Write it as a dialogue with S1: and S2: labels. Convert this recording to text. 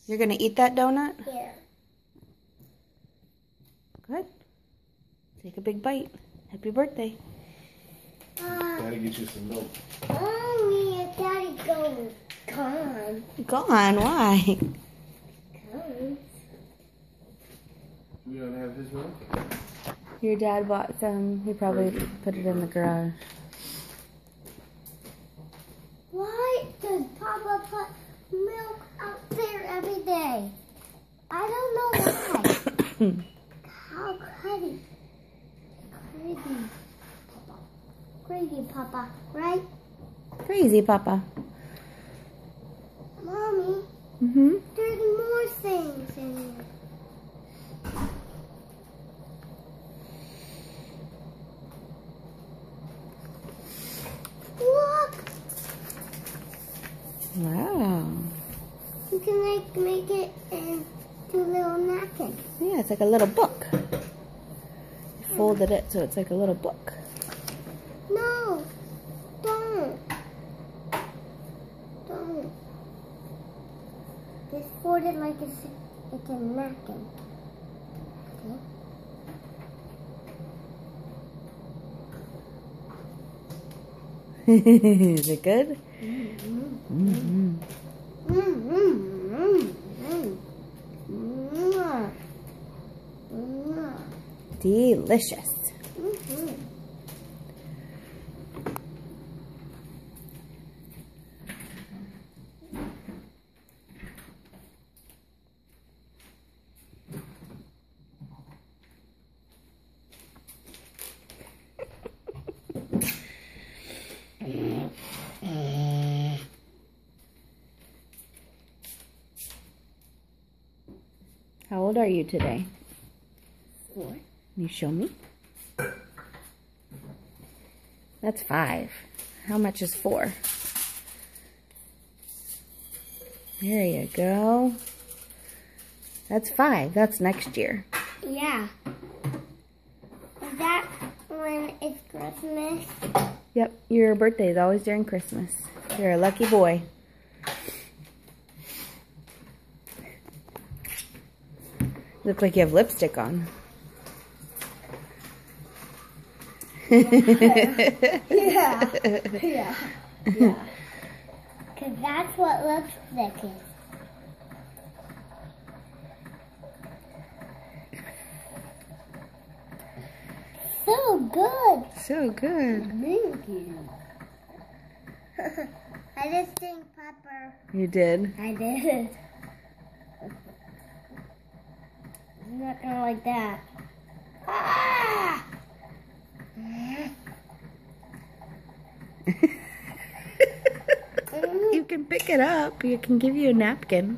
S1: You're gonna eat that donut?
S2: Yeah.
S1: Good. Take a big bite. Happy birthday.
S3: Gotta get you some milk.
S2: Mommy, Daddy goes gone.
S1: Gone? Why?
S2: Gone.
S3: You don't have his milk?
S1: Your dad bought some. He probably put it in the garage.
S2: Why does Papa put milk out there every day? I don't know why. How crazy. Crazy, Papa, right?
S1: Crazy, Papa.
S2: Mommy, there's more things in here. Look!
S1: Wow.
S2: You can make it into little napkins.
S1: Yeah, it's like a little book. You folded it so it's like a little book.
S2: No, don't. Just fold it like it's a napkin. Okay.
S1: Is it good? Delicious. How old are you today?
S2: 4.
S1: You show me? That's 5. How much is 4? There you go. That's 5. That's next year.
S2: Yeah. Is that when it's Christmas?
S1: Yep, your birthday is always during Christmas. You're a lucky boy. Look like you have lipstick on.
S2: Yeah. Because that's what lipstick is. So good.
S1: So good.
S2: Thank you. I just think Pepper.
S1: You did?
S2: I did. I'm not gonna like that. Ah!
S1: You can pick it up. You can give you a napkin.